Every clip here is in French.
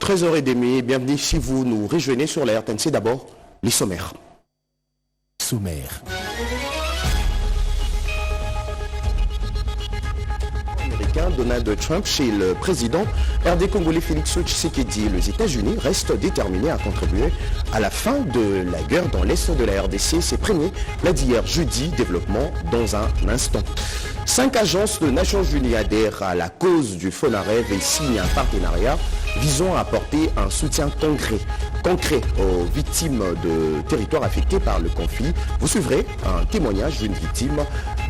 13h30, bienvenue si vous nous rejoignez sur la RTNC. D'abord, les sommaires. Américain Donald Trump chez le président RD congolais Félix Tshisekedi. Les États-Unis restent déterminés à contribuer à la fin de la guerre dans l'est de la RDC. C'est premier l'a dit hier jeudi, développement dans un instant. 5 agences de Nations Unies adhèrent à la cause du FONAREV et signent un partenariat visant à apporter un soutien concret aux victimes de territoires affectés par le conflit. Vous suivrez un témoignage d'une victime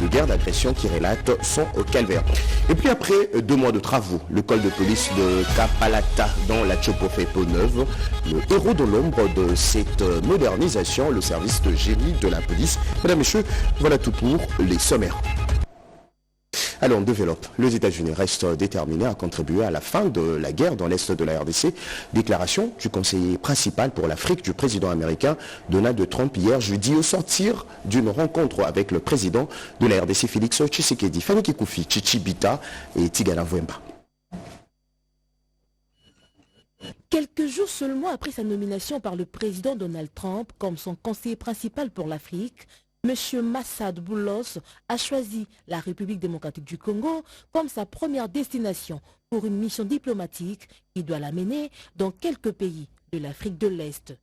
de guerre d'agression qui relate son calvaire. Et puis après 2 mois de travaux, le col de police de Kapalata dans la Tchopofé-Peau-Neuve, le héros de l'ombre de cette modernisation, le service de génie de la police. Mesdames, Messieurs, voilà tout pour les sommaires. Alors on développe. Les États-Unis restent déterminés à contribuer à la fin de la guerre dans l'est de la RDC. Déclaration du conseiller principal pour l'Afrique du président américain Donald Trump hier jeudi au sortir d'une rencontre avec le président de la RDC Félix Tshisekedi, Fanny Kikoufi, Chichi Bita et Tigana Vwemba. Quelques jours seulement après sa nomination par le président Donald Trump comme son conseiller principal pour l'Afrique, M. Massad Boulos a choisi la République démocratique du Congo comme sa première destination pour une mission diplomatique qui doit l'amener dans quelques pays de l'Afrique de l'Est.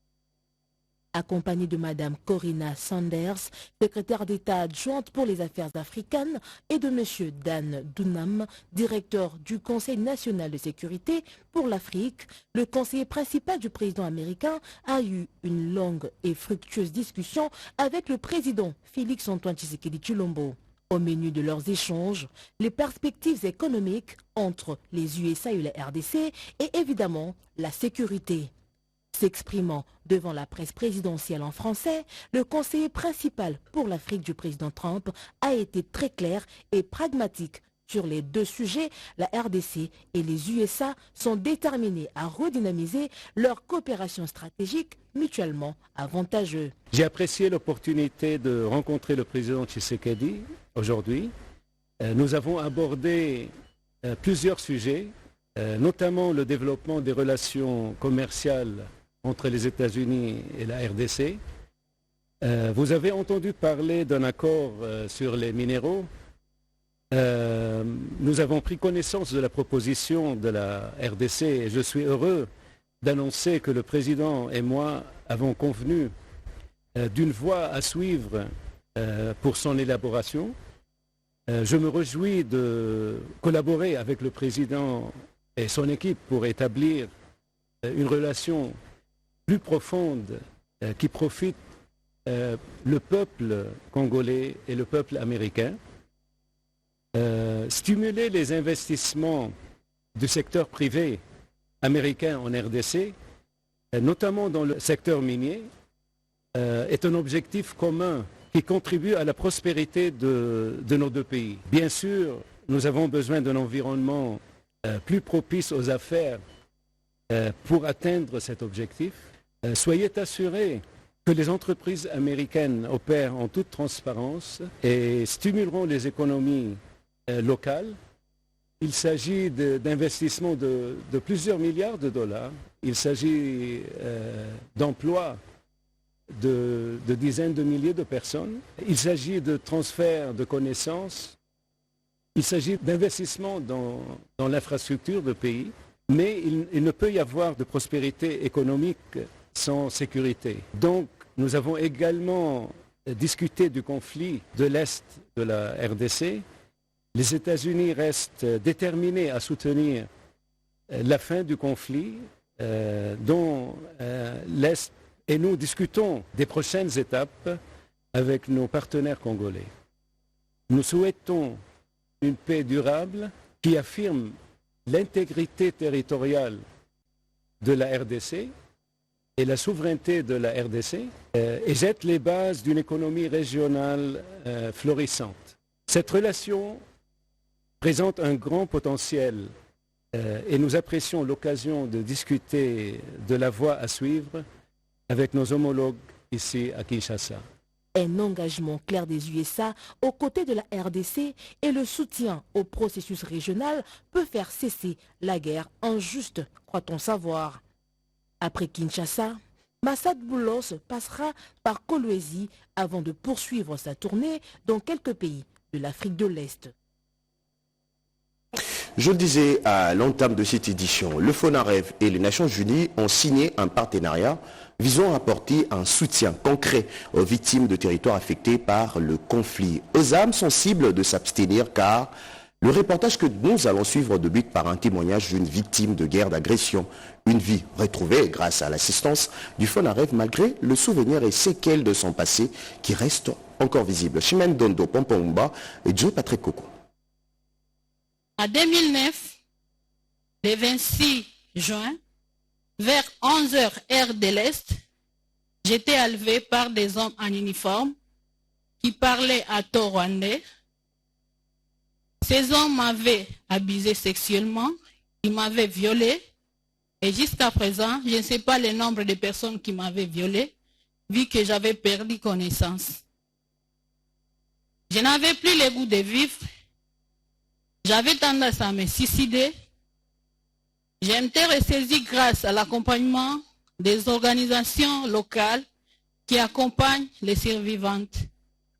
Accompagnée de Mme Corinna Sanders, secrétaire d'État adjointe pour les affaires africaines, et de M. Dan Dunham, directeur du Conseil national de sécurité pour l'Afrique, le conseiller principal du président américain a eu une longue et fructueuse discussion avec le président Félix-Antoine Tshisekedi Tshilombo. Au menu de leurs échanges, les perspectives économiques entre les USA et la RDC et évidemment la sécurité. S'exprimant devant la presse présidentielle en français, le conseiller principal pour l'Afrique du président Trump a été très clair et pragmatique sur les 2 sujets. La RDC et les USA sont déterminés à redynamiser leur coopération stratégique mutuellement avantageuse. J'ai apprécié l'opportunité de rencontrer le président Tshisekedi aujourd'hui. Nous avons abordé plusieurs sujets, notamment le développement des relations commerciales entre les États-Unis et la RDC. Vous avez entendu parler d'un accord sur les minéraux. Nous avons pris connaissance de la proposition de la RDC et je suis heureux d'annoncer que le président et moi avons convenu d'une voie à suivre pour son élaboration. Je me réjouis de collaborer avec le président et son équipe pour établir une relation plus profonde qui profite le peuple congolais et le peuple américain. Stimuler les investissements du secteur privé américain en RDC, notamment dans le secteur minier, est un objectif commun qui contribue à la prospérité de nos 2 pays. Bien sûr, nous avons besoin d'un environnement plus propice aux affaires pour atteindre cet objectif. Soyez assurés que les entreprises américaines opèrent en toute transparence et stimuleront les économies locales. Il s'agit d'investissements de plusieurs milliards de dollars. Il s'agit d'emplois de dizaines de milliers de personnes. Il s'agit de transferts de connaissances. Il s'agit d'investissements dans l'infrastructure de pays. Mais il ne peut y avoir de prospérité économique sans sécurité. Donc, nous avons également discuté du conflit de l'Est de la RDC. Les États-Unis restent déterminés à soutenir la fin du conflit dont l'Est et nous discutons des prochaines étapes avec nos partenaires congolais. Nous souhaitons une paix durable qui affirme l'intégrité territoriale de la RDC et la souveraineté de la RDC et jette les bases d'une économie régionale florissante. Cette relation présente un grand potentiel et nous apprécions l'occasion de discuter de la voie à suivre avec nos homologues ici à Kinshasa. Un engagement clair des USA aux côtés de la RDC et le soutien au processus régional peut faire cesser la guerre injuste, croit-on savoir. Après Kinshasa, Massad Boulos passera par Kolwezi avant de poursuivre sa tournée dans quelques pays de l'Afrique de l'Est. Je le disais à l'entame de cette édition, le FONAREV et les Nations Unies ont signé un partenariat visant à apporter un soutien concret aux victimes de territoires affectés par le conflit. Aux âmes sensibles de s'abstenir car le reportage que nous allons suivre débute par un témoignage d'une victime de guerre d'agression. Une vie retrouvée grâce à l'assistance du FONAREV malgré le souvenir et séquelles de son passé qui restent encore visibles. Chimène Dondo Pompomba et Joe Patrick Coco. En 2009, le 26 juin, vers 11h heure de l'Est, j'étais enlevé par des hommes en uniforme qui parlaient à tort rwandais. Ces hommes m'avaient abusé sexuellement, ils m'avaient violé et jusqu'à présent, je ne sais pas le nombre de personnes qui m'avaient violé vu que j'avais perdu connaissance. Je n'avais plus le goût de vivre. J'avais tendance à me suicider. J'ai été ressaisie grâce à l'accompagnement des organisations locales qui accompagnent les survivantes.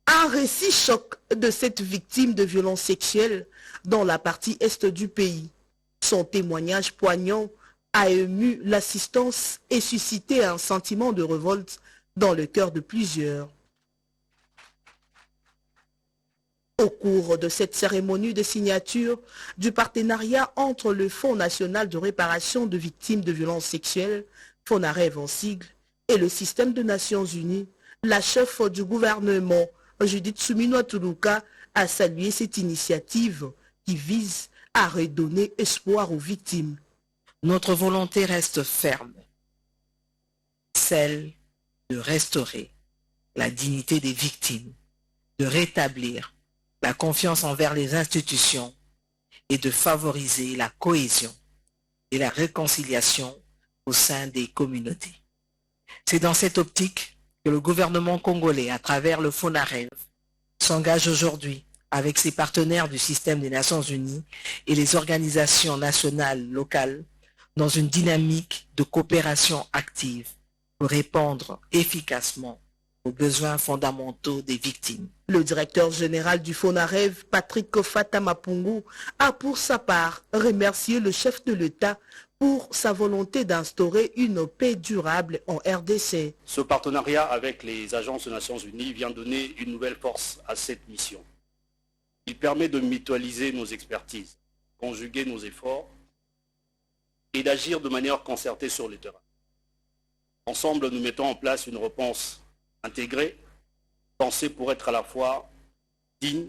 Un récit choc de cette victime de violences sexuelles dans la partie est du pays. Son témoignage poignant a ému l'assistance et suscité un sentiment de révolte dans le cœur de plusieurs. Au cours de cette cérémonie de signature du partenariat entre le Fonds national de réparation de victimes de violences sexuelles, FONAREV en sigle, et le système des Nations Unies, la chef du gouvernement, Judith Suminwa Tuluka, a salué cette initiative qui vise à redonner espoir aux victimes. Notre volonté reste ferme, celle de restaurer la dignité des victimes, de rétablir la confiance envers les institutions et de favoriser la cohésion et la réconciliation au sein des communautés. C'est dans cette optique que le gouvernement congolais, à travers le FONAREV, s'engage aujourd'hui avec ses partenaires du système des Nations Unies et les organisations nationales locales dans une dynamique de coopération active pour répondre efficacement aux besoins fondamentaux des victimes. Le directeur général du FONAREV, Patrick Kofata Mapungu, a pour sa part remercié le chef de l'État pour sa volonté d'instaurer une paix durable en RDC. Ce partenariat avec les agences des Nations Unies vient donner une nouvelle force à cette mission. Il permet de mutualiser nos expertises, conjuguer nos efforts et d'agir de manière concertée sur le terrain. Ensemble, nous mettons en place une réponse intégrée, pensée pour être à la fois digne,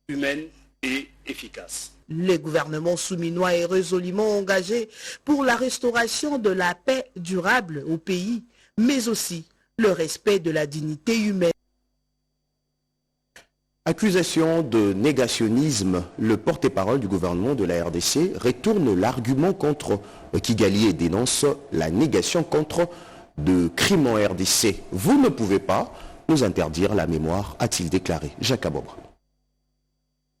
humaine et efficace. Le gouvernement souminois est résolument engagé pour la restauration de la paix durable au pays, mais aussi le respect de la dignité humaine. Accusation de négationnisme, le porte-parole du gouvernement de la RDC retourne l'argument contre Kigali et dénonce la négation contre de crimes en RDC. Vous ne pouvez pas nous interdire la mémoire, a-t-il déclaré. Jacques Abobre.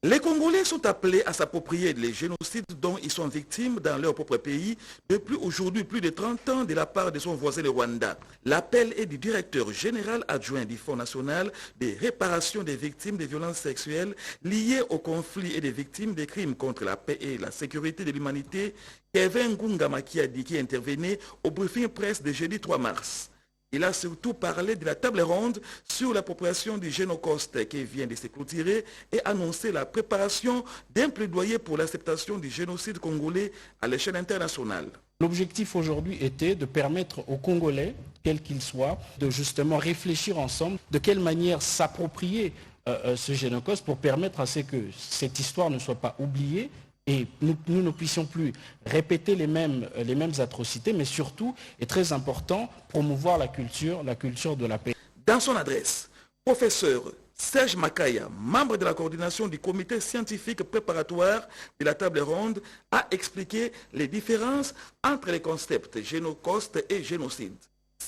Les Congolais sont appelés à s'approprier les génocides dont ils sont victimes dans leur propre pays depuis aujourd'hui plus de 30 ans de la part de son voisin le Rwanda. L'appel est du directeur général adjoint du Fonds national de réparation des victimes de violences sexuelles liées au conflit et des victimes des crimes contre la paix et la sécurité de l'humanité, Kevin Ngungama, qui a dit qu'il intervenait au briefing presse de jeudi 3 mars. Il a surtout parlé de la table ronde sur l'appropriation du génocide qui vient de se clôturer et annoncé la préparation d'un plaidoyer pour l'acceptation du génocide congolais à l'échelle internationale. L'objectif aujourd'hui était de permettre aux Congolais, quels qu'ils soient, de justement réfléchir ensemble de quelle manière s'approprier ce génocide pour permettre à ce que cette histoire ne soit pas oubliée et nous ne puissions plus répéter les mêmes atrocités, mais surtout, et très important, promouvoir la culture de la paix. Dans son adresse, professeur Serge Makaya, membre de la coordination du comité scientifique préparatoire de la table ronde, a expliqué les différences entre les concepts génocide et génocide.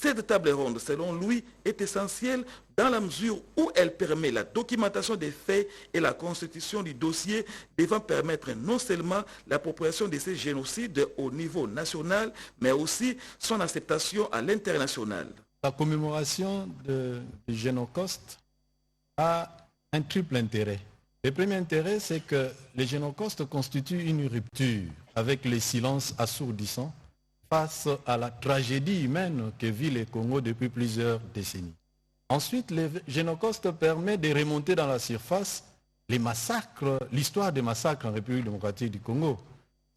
Cette table ronde, selon lui, est essentielle dans la mesure où elle permet la documentation des faits et la constitution du dossier devant permettre non seulement l'appropriation de ces génocides au niveau national, mais aussi son acceptation à l'international. La commémoration du Génocauste a un triple intérêt. Le premier intérêt, c'est que les Génocaustes constituent une rupture avec les silences assourdissants face à la tragédie humaine que vit le Congo depuis plusieurs décennies. Ensuite, le Génocauste permet de remonter dans la surface les massacres, l'histoire des massacres en République démocratique du Congo,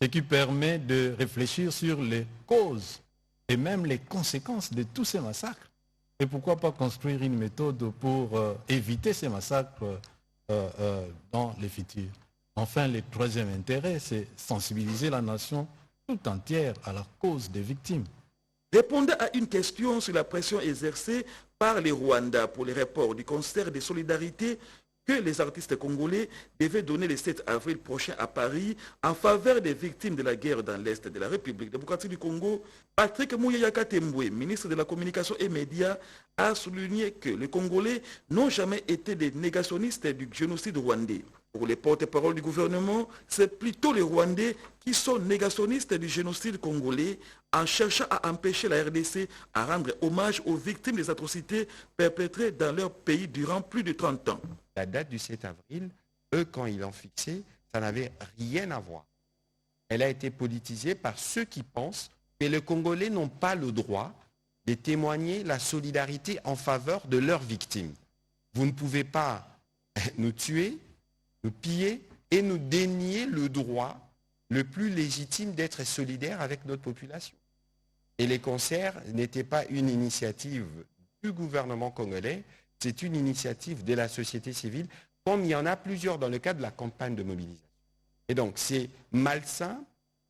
ce qui permet de réfléchir sur les causes et même les conséquences de tous ces massacres. Et pourquoi pas construire une méthode pour éviter ces massacres dans les futurs. Enfin, le troisième intérêt, c'est sensibiliser la nation tout entière à la cause des victimes. Répondant à une question sur la pression exercée par les Rwandais pour les reports du concert de solidarité que les artistes congolais devaient donner le 7 avril prochain à Paris en faveur des victimes de la guerre dans l'Est de la République démocratique du Congo, Patrick Muyaya Temboué, ministre de la Communication et Médias, a souligné que les Congolais n'ont jamais été des négationnistes du génocide rwandais. Pour les porte-parole du gouvernement, c'est plutôt les Rwandais qui sont négationnistes du génocide congolais en cherchant à empêcher la RDC à rendre hommage aux victimes des atrocités perpétrées dans leur pays durant plus de 30 ans. La date du 7 avril, eux, quand ils l'ont fixée, ça n'avait rien à voir. Elle a été politisée par ceux qui pensent que les Congolais n'ont pas le droit de témoigner la solidarité en faveur de leurs victimes. Vous ne pouvez pas nous tuer, nous piller et nous dénier le droit le plus légitime d'être solidaire avec notre population. Et les concerts n'étaient pas une initiative du gouvernement congolais, c'est une initiative de la société civile, comme il y en a plusieurs dans le cadre de la campagne de mobilisation. Et donc c'est malsain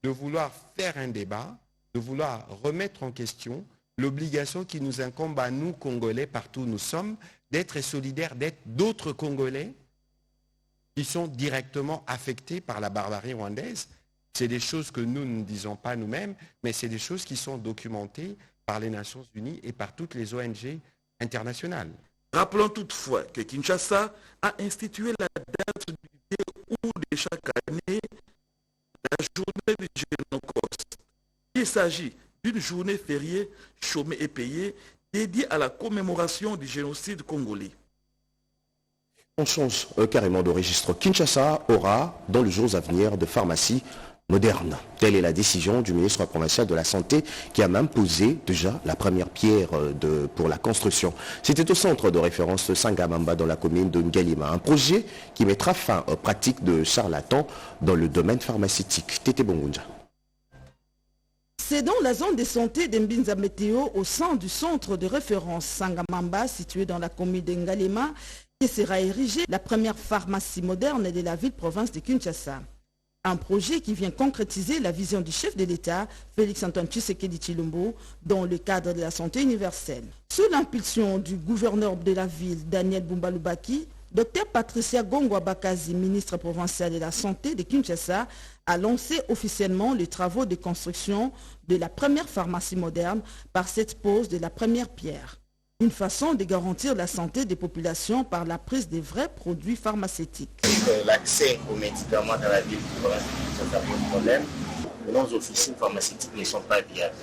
de vouloir faire un débat, de vouloir remettre en question l'obligation qui nous incombe à nous, Congolais, partout où nous sommes, d'être solidaires, d'être d'autres Congolais qui sont directement affectés par la barbarie rwandaise. C'est des choses que nous ne disons pas nous-mêmes, mais c'est des choses qui sont documentées par les Nations Unies et par toutes les ONG internationales. Rappelons toutefois que Kinshasa a institué la date du 2 août de chaque année, la journée du Génocauste. Il s'agit d'une journée fériée, chômée et payée, dédiée à la commémoration du génocide congolais. On change carrément de registre. Kinshasa aura, dans les jours à venir, de pharmacies modernes. Telle est la décision du ministre provincial de la Santé qui a même posé déjà la première pierre pour la construction. C'était au centre de référence Sangamamba dans la commune de Ngalima. Un projet qui mettra fin aux pratiques de charlatans dans le domaine pharmaceutique. Tété Bongunja. C'est dans la zone de santé d'Mbinza Météo, au sein du centre de référence Sangamamba, situé dans la commune de Ngalima, qui sera érigée la première pharmacie moderne de la ville-province de Kinshasa. Un projet qui vient concrétiser la vision du chef de l'État, Félix-Antoine Tshisekedi Tshilombo, dans le cadre de la santé universelle. Sous l'impulsion du gouverneur de la ville, Daniel Bumba-Lubaki, Dr Patricia Gongwa-Bakazi, ministre provincial de la Santé de Kinshasa, a lancé officiellement les travaux de construction de la première pharmacie moderne par cette pose de la première pierre. Une façon de garantir la santé des populations par la prise de vrais produits pharmaceutiques. L'accès aux médicaments dans la ville de Kinshasa pose problème. Nos officines pharmaceutiques ne sont pas viables.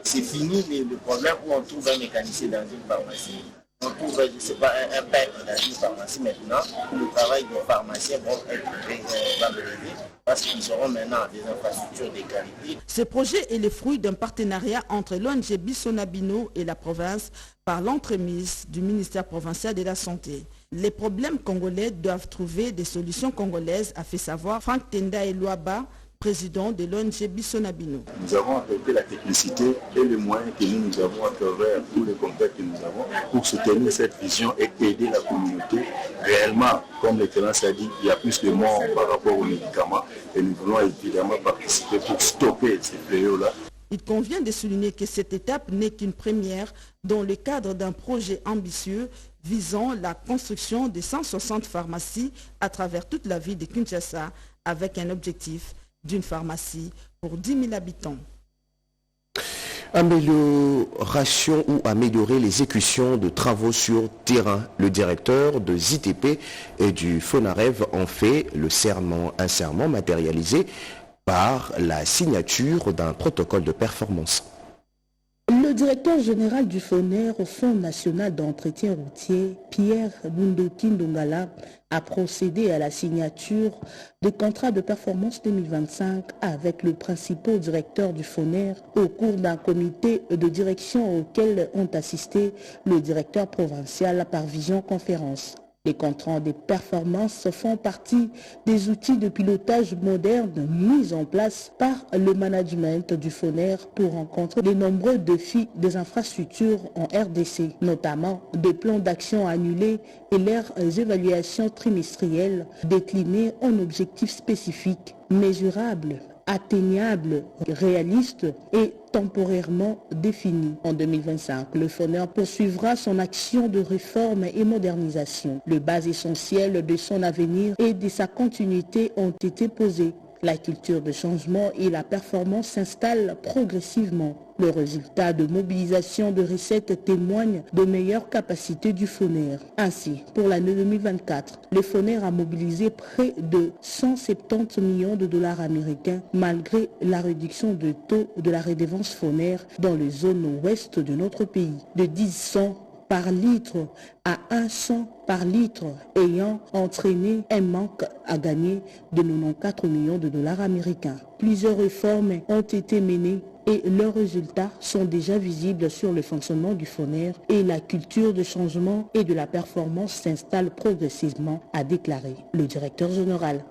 C'est fini le problème où on trouve un mécanicien dans une pharmacie. On trouve, je ne sais pas, un peintre dans une pharmacie maintenant. Le travail des pharmaciens va être parce qu'ils auront maintenant des infrastructures de qualité. Ce projet est le fruit d'un partenariat entre l'ONG Bissonabino et la province par l'entremise du ministère provincial de la Santé. Les problèmes congolais doivent trouver des solutions congolaises, a fait savoir Franck Tenda Elouaba, président de l'ONG Bissonabino. Nous avons apporté la technicité et les moyens que nous avons à travers tous les contacts que nous avons pour soutenir cette vision et aider la communauté. Réellement, comme l'excellence a dit, il y a plus de morts par rapport aux médicaments et nous voulons évidemment participer pour stopper ces fléaux-là. Il convient de souligner que cette étape n'est qu'une première dans le cadre d'un projet ambitieux visant la construction de 160 pharmacies à travers toute la ville de Kinshasa avec un objectif d'une pharmacie pour 10 000 habitants. Amélioration ou améliorer l'exécution de travaux sur terrain. Le directeur de ZITP et du FONAREV en fait un serment matérialisé par la signature d'un protocole de performance. Le directeur général du FONER, Fonds national d'entretien routier, Pierre Bundoki Ndongala, a procédé à la signature de contrat de performance 2025 avec le principal directeur du FONER au cours d'un comité de direction auquel ont assisté le directeur provincial par visioconférence. Les contrats de performance font partie des outils de pilotage modernes mis en place par le management du FONER pour rencontrer les nombreux défis des infrastructures en RDC, notamment des plans d'action annulés et leurs évaluations trimestrielles déclinées en objectifs spécifiques, mesurables, atteignables, réalistes et temporairement définis. En 2025, le FONER poursuivra son action de réforme et modernisation. Les bases essentielles de son avenir et de sa continuité ont été posées. La culture de changement et la performance s'installent progressivement. Le résultat de mobilisation de recettes témoigne de meilleures capacités du FONER. Ainsi, pour l'année 2024, le FONER a mobilisé près de 170 millions de dollars américains malgré la réduction de taux de la redevance FONER dans les zones ouest de notre pays, de 10 cents par litre à 1 cent par litre, ayant entraîné un manque à gagner de 94 millions de dollars américains. Plusieurs réformes ont été menées et leurs résultats sont déjà visibles sur le fonctionnement du FONER et la culture de changement et de la performance s'installe progressivement, a déclaré le directeur général.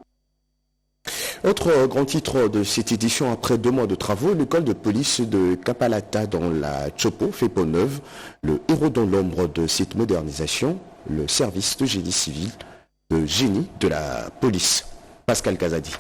Autre grand titre de cette édition, après 2 mois de travaux, l'école de police de Kapalata dans la Chopo fait peau neuve. Le héros dans l'ombre de cette modernisation, le service de génie civil, de génie de la police. Pascal Kazadi.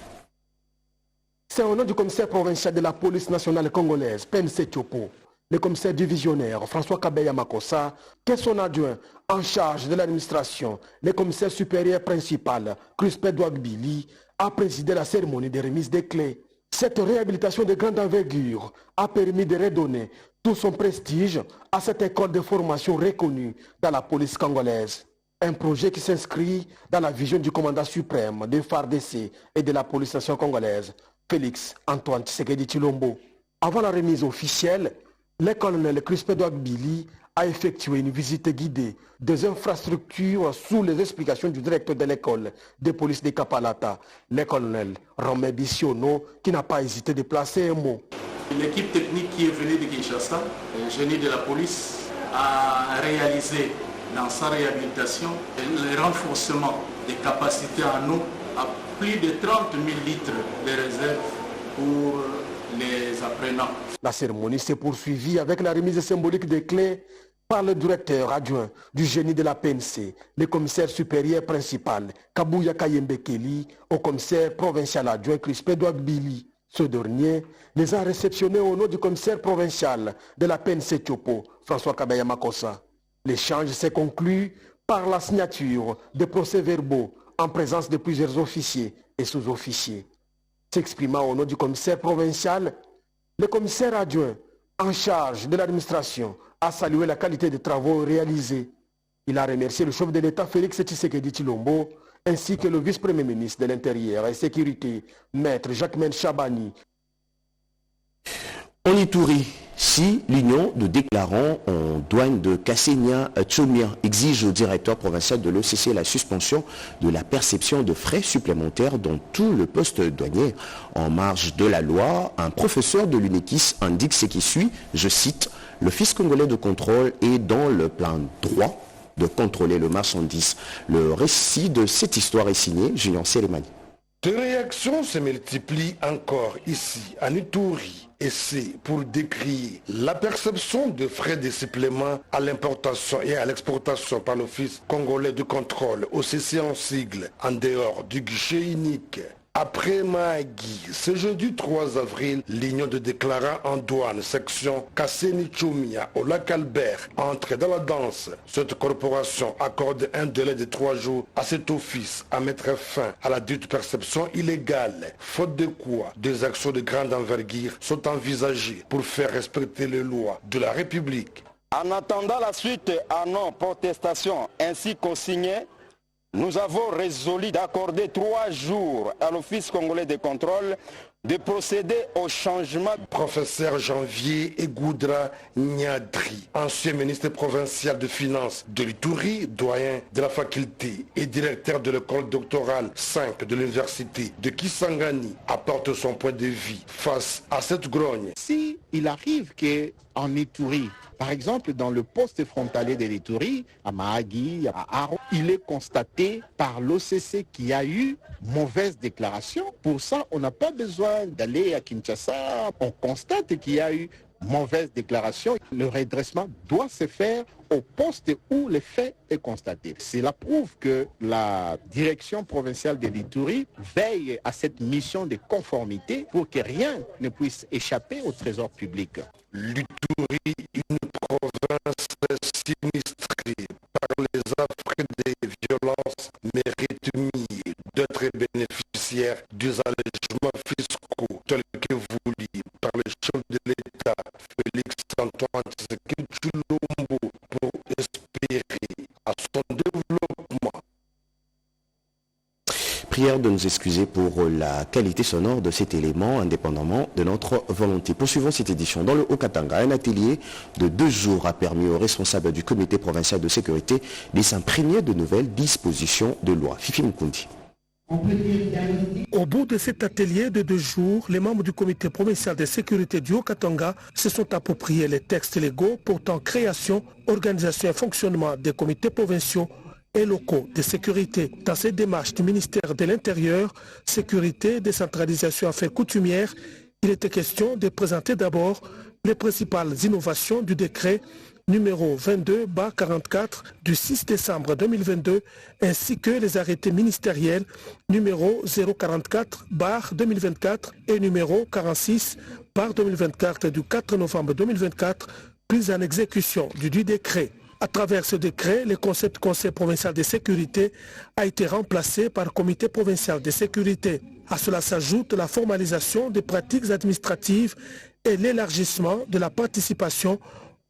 C'est au nom du commissaire provincial de la police nationale congolaise, PNC Chopo, le commissaire divisionnaire François Kabeya Makossa, qu'est son adjoint en charge de l'administration, le commissaire supérieur principal, Crispin Douagbili, a présidé la cérémonie de remise des clés. Cette réhabilitation de grande envergure a permis de redonner tout son prestige à cette école de formation reconnue dans la police congolaise. Un projet qui s'inscrit dans la vision du commandant suprême des FARDC et de la police nationale congolaise, Félix Antoine Tshisekedi Tshilombo. Avant la remise officielle, le colonel Crispin Douagbili a effectué une visite guidée des infrastructures sous les explications du directeur de l'école de police de Kapalata, le colonel Romain Bissiono, qui n'a pas hésité de placer un mot. L'équipe technique qui est venue de Kinshasa, le génie de la police, a réalisé dans sa réhabilitation le renforcement des capacités en eau à plus de 30 000 litres de réserve pour les apprenants. La cérémonie s'est poursuivie avec la remise symbolique des clés par le directeur adjoint du génie de la PNC, le commissaire supérieur principal Kabuya Kayembe-Keli, au commissaire provincial adjoint Crispin Douagbili. Ce dernier les a réceptionnés au nom du commissaire provincial de la PNC Chopo, François Kabeya Makossa. L'échange s'est conclu par la signature de procès-verbaux en présence de plusieurs officiers et sous-officiers. S'exprimant au nom du commissaire provincial, le commissaire adjoint en charge de l'administration a salué la qualité des travaux réalisés. Il a remercié le chef de l'État Félix Tshisekedi Tshilombo ainsi que le vice-premier ministre de l'Intérieur et Sécurité, maître Jacquemaine Chabani. En Ituri, si l'union de déclarants en douane de Kassenia Tchomia exige au directeur provincial de l'OCC la suspension de la perception de frais supplémentaires dans tout le poste douanier en marge de la loi, un professeur de l'UNEKIS indique ce qui suit, je cite, « L'Office congolais de contrôle est dans le plein droit de contrôler le marchandise ». Le récit de cette histoire est signé Julien Selemani. Ces réactions se multiplient encore ici, en Ituri, et c'est pour décrire la perception de frais de supplément à l'importation et à l'exportation par l'Office congolais de contrôle, OCC en sigle, en dehors du guichet unique. Après Mahagui, ce jeudi 3 avril, l'Union de déclarants en douane, section Kasseni-Choumia, au lac Albert, entre dans la danse. Cette corporation accorde un délai de 3 jours à cet office à mettre fin à la dite perception illégale. Faute de quoi, des actions de grande envergure sont envisagées pour faire respecter les lois de la République. En attendant la suite à nos protestations ainsi consignées, nous avons résolu d'accorder 3 jours à l'Office congolais de contrôle de procéder au changement. Professeur Janvier Egoudra Niadri, ancien ministre provincial de Finances de l'Ituri, doyen de la faculté et directeur de l'école doctorale 5 de l'université de Kisangani, apporte son point de vue face à cette grogne. Si il arrive qu'en Ituri, par exemple, dans le poste frontalier de l'Ituri, à Mahagui, à Aro, il est constaté par l'OCC qu'il y a eu mauvaise déclaration. Pour ça, on n'a pas besoin d'aller à Kinshasa. On constate qu'il y a eu mauvaise déclaration. Le redressement doit se faire au poste où le fait est constaté. Cela prouve que la direction provinciale de l'Ituri veille à cette mission de conformité pour que rien ne puisse échapper au trésor public. L'Ituri, une province sinistrée par les affres des violences, mérite mieux d'être bénéficiaire des allégements fiscaux tels que voulus par le chef de l'État, Félix Antoine Tshisekedi Tshilombo, pour espérer à son développement. Prière de nous excuser pour la qualité sonore de cet élément, indépendamment de notre volonté. Poursuivons cette édition. Dans le Haut-Katanga, un atelier de 2 jours a permis aux responsables du comité provincial de sécurité de s'imprégner de nouvelles dispositions de loi. Fifi Mkundi. Au bout de cet atelier de 2 jours, les membres du comité provincial de sécurité du Haut-Katanga se sont appropriés les textes légaux portant création, organisation et fonctionnement des comités provinciaux et locaux de sécurité. Dans cette démarche du ministère de l'Intérieur, Sécurité, Décentralisation, Affaires coutumières, il était question de présenter d'abord les principales innovations du décret numéro 22/44 du 6 décembre 2022 ainsi que les arrêtés ministériels numéro 044/2024 et numéro 46/2024 du 4 novembre 2024 pris en exécution du décret. À travers ce décret, le concept Conseil provincial de sécurité a été remplacé par Comité provincial de sécurité. À cela s'ajoute la formalisation des pratiques administratives et l'élargissement de la participation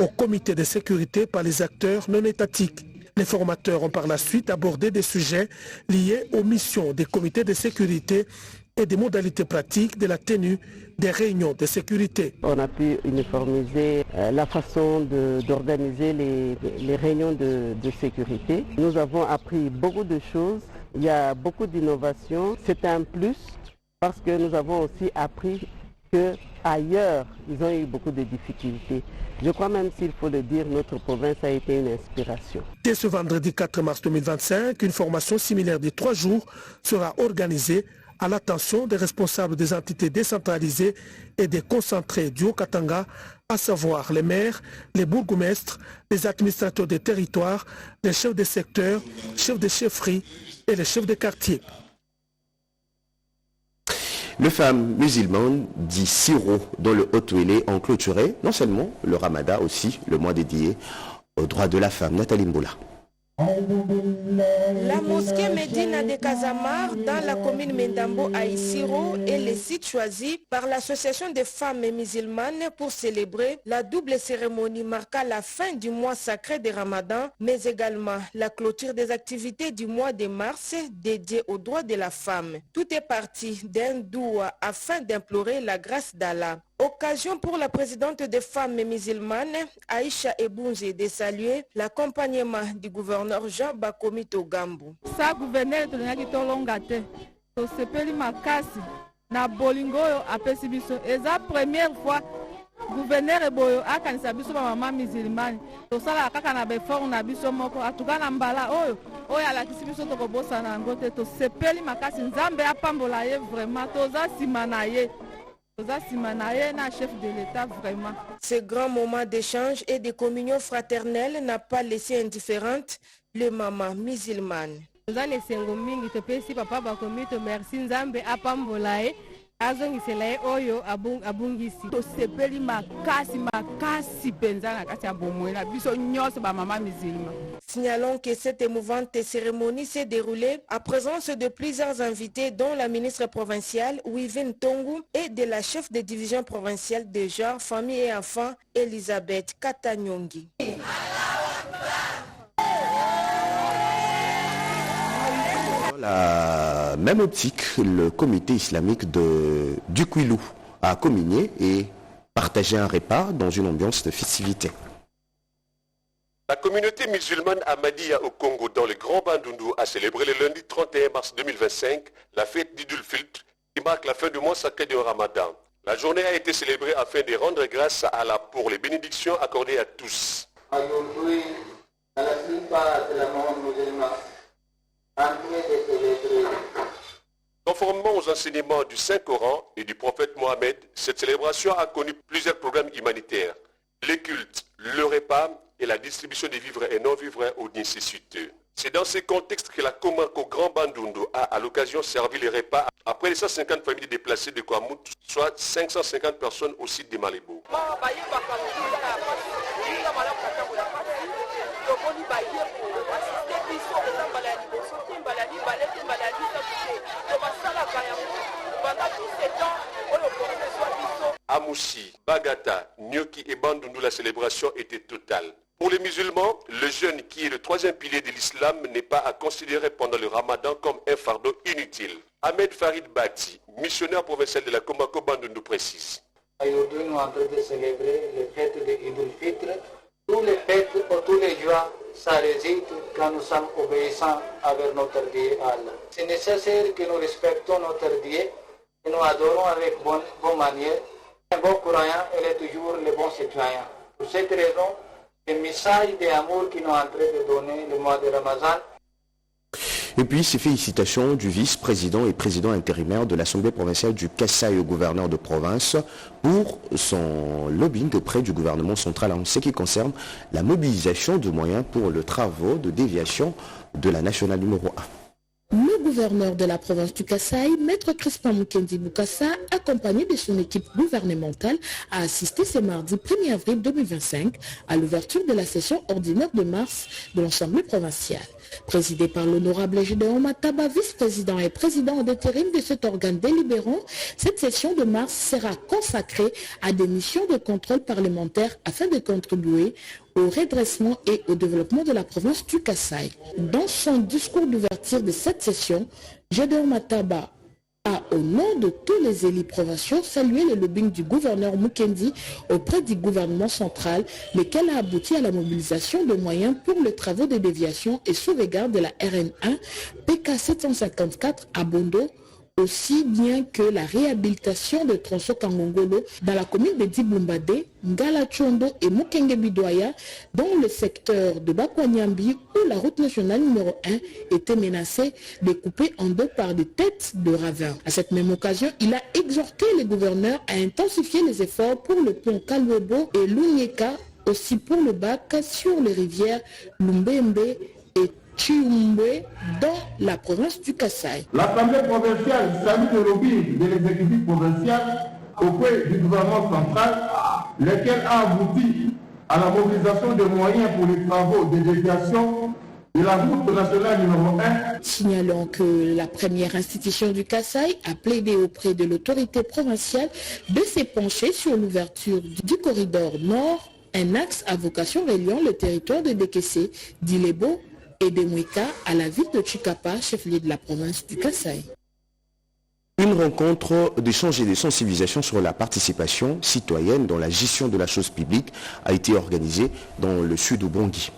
au comité de sécurité par les acteurs non étatiques. Les formateurs ont par la suite abordé des sujets liés aux missions des comités de sécurité et des modalités pratiques de la tenue des réunions de sécurité. On a pu uniformiser la façon d'organiser les réunions de sécurité. Nous avons appris beaucoup de choses. Il y a beaucoup d'innovations. C'est un plus parce que nous avons aussi appris qu'ailleurs, ils ont eu beaucoup de difficultés. Je crois même, s'il faut le dire, notre province a été une inspiration. Dès ce vendredi 4 mars 2025, une formation similaire de 3 jours sera organisée à l'attention des responsables des entités décentralisées et des concentrés du Haut-Katanga, à savoir les maires, les bourgmestres, les administrateurs des territoires, les chefs de secteur, chefs de chefferie et les chefs de quartier. Les femmes musulmanes dit Siro dans le Haut-Ouélé ont clôturé non seulement le Ramadan, aussi le mois dédié aux droits de la femme. Nathalie Mboula. La mosquée Médina de Casamar dans la commune Mendambo à Isiro est le site choisi par l'association des femmes musulmanes pour célébrer la double cérémonie marquant la fin du mois sacré de Ramadan, mais également la clôture des activités du mois de mars dédié aux droits de la femme. Tout est parti d'un doua afin d'implorer la grâce d'Allah. Occasion pour la présidente des femmes musulmanes, Aïcha Ebunze, de saluer l'accompagnement du gouverneur Jean Bakomi Togambu. Sa gouverneur de l'Angleterre, to sepeli makasi na bolingo apesi biso. Eza première fois gouverneur eboyo akanisa biso ba mama musulmane. To sala kaka na befort na biso moko atuka na mbala oyo alakisi biso to kobosa na ngote to sepeli makasi nzambe apambola ye vraiment toza sima na ye. Chef de l'État, vraiment. Ce grand moment d'échange et de communion fraternelle n'a pas laissé indifférente le maman musulmane. toza lesengo mingi topesi papa bakomi to merci nzambe apambola ye azongisela ye oyo abungisi tosepeli makasi penza na kati ya bomoi na biso nyonso bamama musulman. Signalons que cette émouvante cérémonie s'est déroulée à présence de plusieurs invités dont la ministre provinciale Wivine Tongu et de la chef de division provinciale de genre, famille et enfants Elisabeth Katanyongi. La même optique, le comité islamique du Kouilou a communié et partagé un repas dans une ambiance de festivité. La communauté musulmane Ahmadiyya au Congo dans le Grand Bandundu a célébré le lundi 31 mars 2025 la fête d'Idul Fitr qui marque la fin du mois sacré du Ramadan. La journée a été célébrée afin de rendre grâce à Allah pour les bénédictions accordées à tous. Aujourd'hui, dans la plupart de la monde musulman, conformément aux enseignements du Saint-Coran et du prophète Mohammed, cette célébration a connu plusieurs problèmes humanitaires. Les cultes, le repas et la distribution des vivres et non-vivres aux nécessiteux. C'est dans ce contexte que la Comarco Grand Bandundu a à l'occasion servi les repas après les 150 familles déplacées de Kwamut, soit 550 personnes au site de Malibu. À Moussi, Bagata, Nyoki et Bandundu, la célébration était totale. Pour les musulmans, le jeûne qui est le troisième pilier de l'islam n'est pas à considérer pendant le ramadan comme un fardeau inutile. Ahmed Farid Bati, missionnaire provincial de la Comarco Bandundu, précise. Aujourd'hui, nous sommes en train de célébrer les fêtes de Idul Fitr. Tous les fêtes, tous les joies, ça réside quand nous sommes obéissants avec notre Dieu Allah. C'est nécessaire que nous respectons notre Dieu et nous adorons avec bonne manière. Un bon croyant, il est toujours le bon citoyen. Pour cette raison, le message d'amour qui nous est en train de donner le mois de Ramadan. Et puis, ces félicitations du vice-président et président intérimaire de l'Assemblée provinciale du Kasaï au gouverneur de province pour son lobbying auprès du gouvernement central en ce qui concerne la mobilisation de moyens pour le travaux de déviation de la nationale numéro 1. Le gouverneur de la province du Kasaï, Maître Crispin Mukendi Bukassa, accompagné de son équipe gouvernementale, a assisté ce mardi 1er avril 2025 à l'ouverture de la session ordinaire de mars de l'Assemblée provinciale. Présidé par l'honorable Gédéon Mataba, vice-président et président d'intérim de cet organe délibérant, cette session de mars sera consacrée à des missions de contrôle parlementaire afin de contribuer au redressement et au développement de la province du Kasaï. Dans son discours d'ouverture de cette session, Gédéon Mataba a, au nom de tous les élus provinciaux, salué le lobbying du gouverneur Mukendi auprès du gouvernement central, lequel a abouti à la mobilisation de moyens pour les travaux de déviation et sauvegarde de la RN1 PK 754 à Bondo, aussi bien que la réhabilitation de tronçons Kangongolo dans la commune de Diblumbade, Ngala Chondo et Mukenge Bidoya, dans le secteur de Bakwanyambi où la route nationale numéro 1 était menacée de couper en deux par des têtes de ravins. À cette même occasion, il a exhorté les gouverneurs à intensifier les efforts pour le pont Kalwebo et Lunyeka, aussi pour le bac sur les rivières Lumbembe et Chiumbwe dans la province du Kasaï. L'Assemblée provinciale salue le lobbying de l'exécutif provincial auprès du gouvernement central, lequel a abouti à la mobilisation de moyens pour les travaux de déviation de la route nationale numéro 1. Signalons que la première institution du Kasaï a plaidé auprès de l'autorité provinciale de s'épancher sur l'ouverture du corridor nord, un axe à vocation reliant le territoire de Dekessé, d'Ilebo et de Mweka à la ville de Chikapa, chef-lieu de la province du Kasaï. Une rencontre d'échange et de sensibilisation sur la participation citoyenne dans la gestion de la chose publique a été organisée dans le sud Ubongi.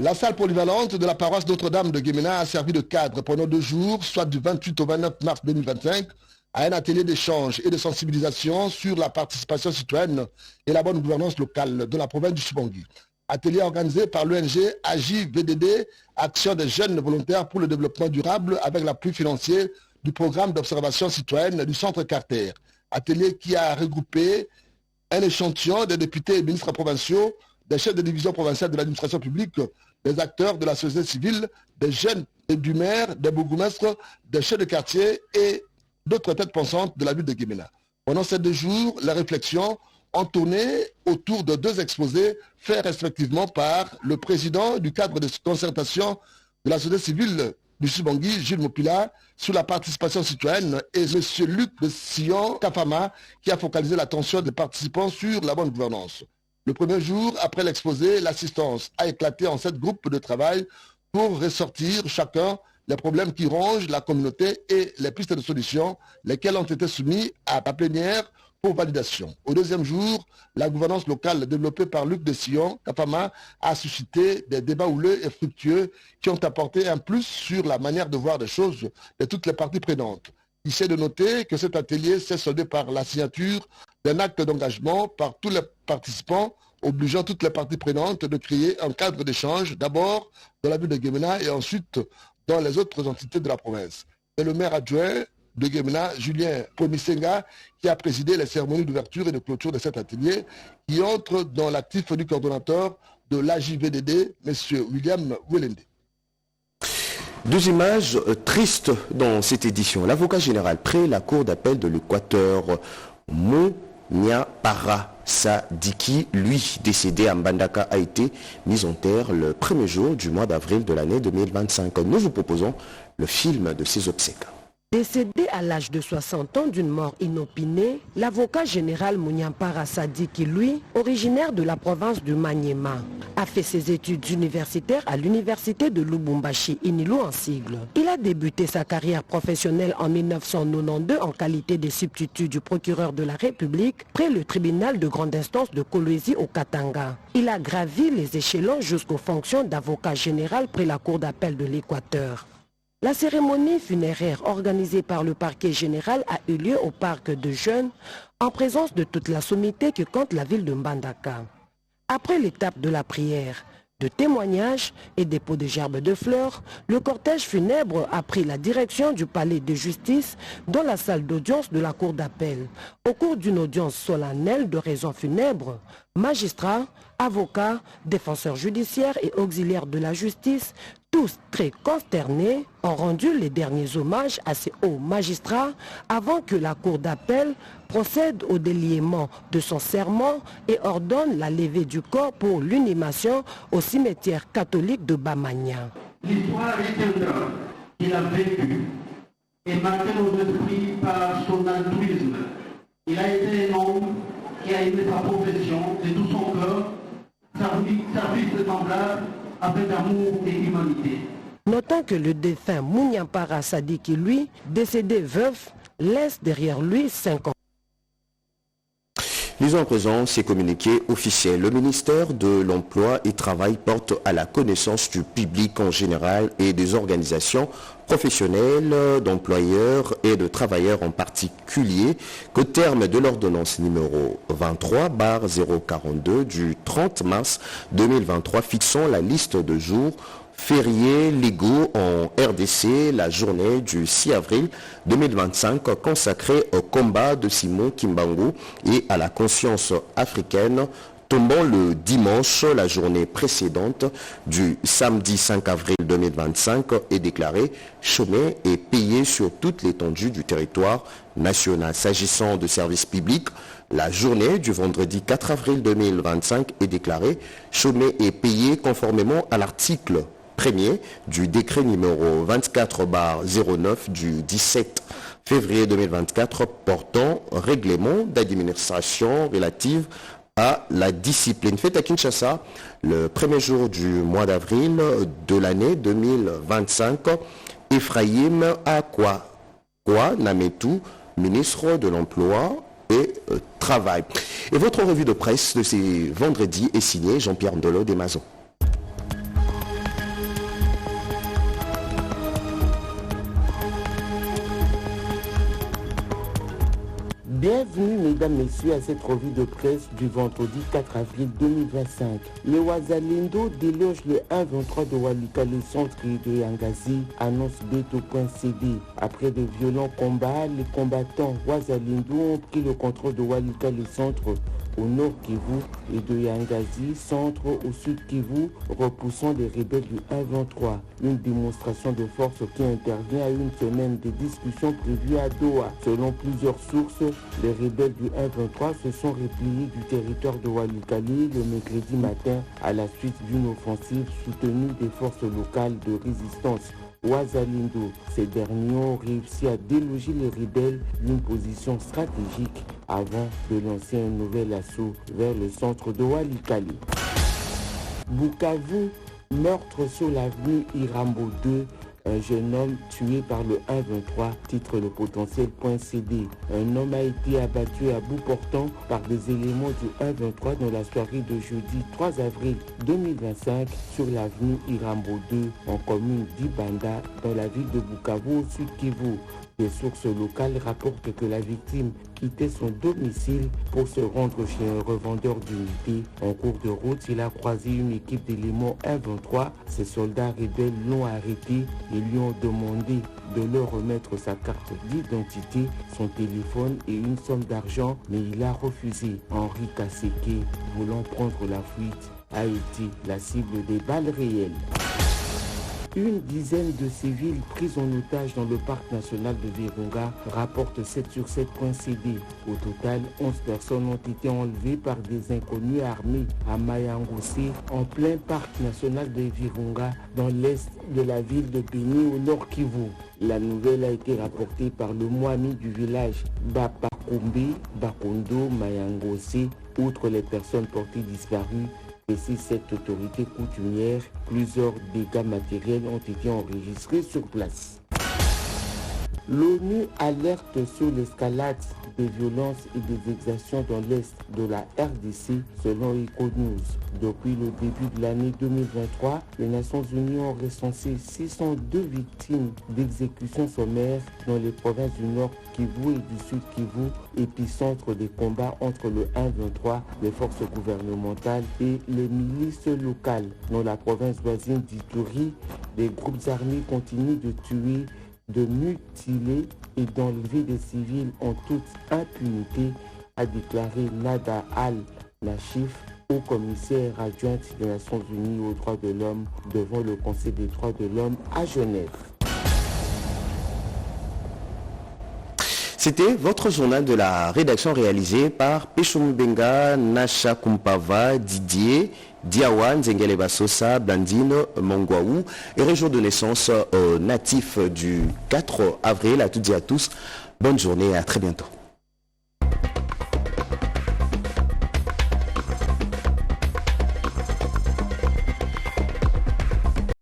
La salle polyvalente de la paroisse Notre-Dame de Guémena a servi de cadre pendant 2 jours, soit du 28 au 29 mars 2025, à un atelier d'échange et de sensibilisation sur la participation citoyenne et la bonne gouvernance locale de la province du Chibongi. Atelier organisé par l'ONG AJVDD, Action des jeunes volontaires pour le développement durable, avec l'appui financier du programme d'observation citoyenne du Centre Carter. Atelier qui a regroupé un échantillon des députés et ministres provinciaux, des chefs de division provinciale de l'administration publique, des acteurs de la société civile, des jeunes et du maire, des bourgmestres, des chefs de quartier et d'autres têtes pensantes de la ville de Guémena. Pendant ces 2 jours, les réflexions ont tourné autour de 2 exposés faits respectivement par le président du cadre de concertation de la société civile du Subangui, Gilles Mopila, sur la participation citoyenne, et M. Luc de Sion Kafama, qui a focalisé l'attention des participants sur la bonne gouvernance. Le premier jour, après l'exposé, l'assistance a éclaté en 7 groupes de travail pour ressortir chacun les problèmes qui rongent la communauté et les pistes de solutions, lesquelles ont été soumis à la plénière pour validation. Au 2e jour, la gouvernance locale développée par Luc de Sion Kafama a suscité des débats houleux et fructueux qui ont apporté un plus sur la manière de voir des choses de toutes les parties prenantes. Il s'est de noter que cet atelier s'est soldé par la signature d'un acte d'engagement par tous les participants, obligeant toutes les parties prenantes de créer un cadre d'échange, d'abord dans la ville de Guémena et ensuite dans les autres entités de la province. C'est le maire adjoint de Guémena, Julien Pomisenga, qui a présidé les cérémonies d'ouverture et de clôture de cet atelier, qui entre dans l'actif du coordonnateur de l'AJVDD, M. William Welende. 2 images tristes dans cette édition. L'avocat général près la Cour d'appel de l'Équateur, Munyapara Sadiki, lui décédé à Mbandaka, a été mis en terre le 1er jour du mois d'avril de l'année 2025. Nous vous proposons le film de ses obsèques. Décédé à l'âge de 60 ans d'une mort inopinée, l'avocat général Munyampara Sadiki, lui, originaire de la province du Maniema, a fait ses études universitaires à l'université de Lubumbashi, Inilo en sigle. Il a débuté sa carrière professionnelle en 1992 en qualité de substitut du procureur de la République près le tribunal de grande instance de Kolwezi au Katanga. Il a gravi les échelons jusqu'aux fonctions d'avocat général près la Cour d'appel de l'Équateur. La cérémonie funéraire organisée par le parquet général a eu lieu au parc de Jeunes en présence de toute la sommité que compte la ville de Mbandaka. Après l'étape de la prière, de témoignages et dépôt de gerbes de fleurs, le cortège funèbre a pris la direction du palais de justice dans la salle d'audience de la cour d'appel. Au cours d'une audience solennelle de raison funèbre, magistrats, avocats, défenseurs judiciaires et auxiliaires de la justice, tous très consternés, ont rendu les derniers hommages à ces hauts magistrats avant que la cour d'appel procède au déliement de son serment et ordonne la levée du corps pour l'inhumation au cimetière catholique de Bamania. L'histoire retiendra qu'il a vécu et marqué nos esprits par son altruisme. Il a été un homme qui a aimé sa profession de tout son cœur, servi de semblable avec amour et humanité. Notant que le défunt Munyampara Sadiki, lui, décédé veuf, laisse derrière lui 5 ans. Lisons à présent ces communiqués officiels. Le ministère de l'Emploi et Travail porte à la connaissance du public en général et des organisations professionnelles, d'employeurs et de travailleurs en particulier qu'au terme de l'ordonnance numéro 23/042 du 30 mars 2023 fixant la liste de jours fériés légaux en RDC, la journée du 6 avril 2025 consacrée au combat de Simon Kimbangu et à la conscience africaine, tombant le dimanche, la journée précédente du samedi 5 avril 2025, est déclarée chômée et payée sur toute l'étendue du territoire national. S'agissant de services publics, la journée du vendredi 4 avril 2025 est déclarée chômée et payée conformément à l'article 1er du décret numéro 24/09 du 17 février 2024 portant règlement d'administration relative à la discipline. Fête à Kinshasa, le premier jour du mois d'avril de l'année 2025, Ephraim Akwa Nametou, ministre de l'Emploi et Travail. Et votre revue de presse de ces vendredis est signée Jean-Pierre Ndolo des Mazons. Bienvenue mesdames, messieurs à cette revue de presse du vendredi 4 avril 2025. Le Wazalendo déloge le 1-23 de Waluka, le centre de Yangazi, annonce Beto.cd. Après de violents combats, les combattants Wazalendo ont pris le contrôle de Waluka, le centre au nord Kivu et de Yangazi, centre au sud Kivu, repoussant les rebelles du 1-23. Une démonstration de force qui intervient à une semaine des discussions prévues à Doha. Selon plusieurs sources, les rebelles du 1-23 se sont repliés du territoire de Walikale le mercredi matin à la suite d'une offensive soutenue des forces locales de résistance. Ouazalindo. Ces derniers ont réussi à déloger les rebelles d'une position stratégique avant de lancer un nouvel assaut vers le centre de Walikale. Bukavu, meurtre sur l'avenue Irambo 2. Un jeune homme tué par le 1-23, titre le potentiel.cd. Un homme a été abattu à bout portant par des éléments du 1-23 dans la soirée de jeudi 3 avril 2025 sur l'avenue Irambo 2 en commune d'Ibanda dans la ville de Bukavu au sud Kivu. Des sources locales rapportent que la victime quittait son domicile pour se rendre chez un revendeur d'unités. En cours de route, il a croisé une équipe d'éléments 1-23. Ces soldats rebelles l'ont arrêté et lui ont demandé de leur remettre sa carte d'identité, son téléphone et une somme d'argent, mais il a refusé. Henri Kaseke, voulant prendre la fuite, a été la cible des balles réelles. Une dizaine de civils pris en otage dans le parc national de Virunga, rapporte 7sur7.cd. Au total, 11 personnes ont été enlevées par des inconnus armés à Mayangosé, en plein parc national de Virunga, dans l'est de la ville de Béni au nord Kivu. La nouvelle a été rapportée par le Mwami du village Bapakombe, Bakondo, Mayangosé. Outre les personnes portées disparues, précise cette autorité coutumière, plusieurs dégâts matériels ont été enregistrés sur place. L'ONU alerte sur l'escalade des violences et des exactions dans l'est de la RDC selon EcoNews. Depuis le début de l'année 2023, les Nations Unies ont recensé 602 victimes d'exécutions sommaires dans les provinces du Nord Kivu et du Sud Kivu, épicentre des combats entre le 1-23, les forces gouvernementales et les milices locales. Dans la province voisine d'Ituri, les groupes armés continuent de tuer, de mutiler et d'enlever des civils en toute impunité, a déclaré Nada Al-Nashif, haut commissaire adjointe des Nations Unies aux droits de l'homme devant le Conseil des droits de l'homme à Genève. C'était votre journal de la rédaction réalisé par Peshomubenga, Nasha Kumpava, Didier, Diawan, Zengele Basosa, Blandine, Mongwaou et région de naissance natif du 4 avril. À toutes et à tous, bonne journée et à très bientôt.